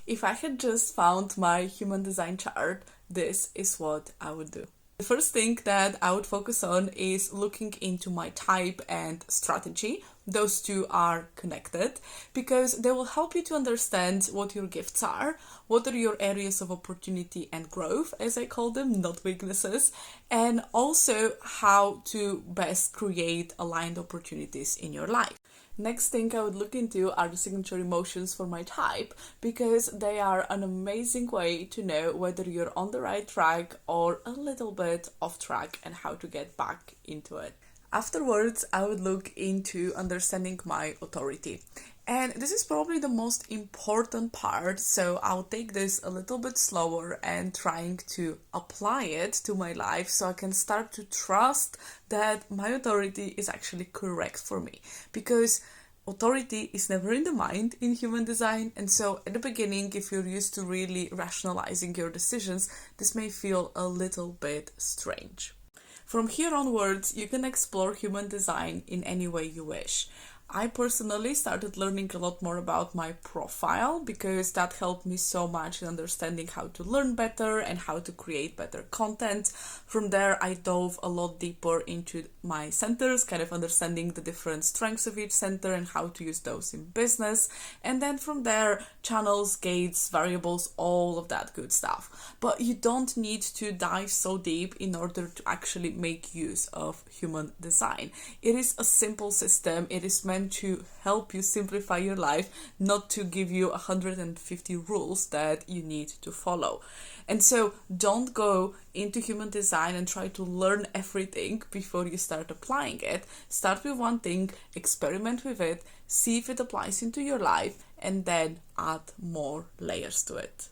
If I had just found my human design chart, this is what I would do. The first thing that I would focus on is looking into my type and strategy. Those two are connected because they will help you to understand what your gifts are, what are your areas of opportunity and growth, as I call them, not weaknesses, and also how to best create aligned opportunities in your life. Next thing I would look into are the signature emotions for my type because they are an amazing way to know whether you're on the right track or a little bit off track and how to get back into it. Afterwards, I would look into understanding my authority. And this is probably the most important part, so I'll take this a little bit slower and trying to apply it to my life so I can start to trust that my authority is actually correct for me. Because authority is never in the mind in human design, and so at the beginning, if you're used to really rationalizing your decisions, this may feel a little bit strange. From here onwards, you can explore human design in any way you wish. I personally started learning a lot more about my profile because that helped me so much in understanding how to learn better and how to create better content. From there, I dove a lot deeper into my centers, kind of understanding the different strengths of each center and how to use those in business. And then from there, channels, gates, variables, all of that good stuff. But you don't need to dive so deep in order to actually make use of human design. It is a simple system. It is meant to help you simplify your life, not to give you 150 rules that you need to follow. And so don't go into human design and try to learn everything before you start applying it. Start with one thing, experiment with it, see if it applies into your life, and then add more layers to it.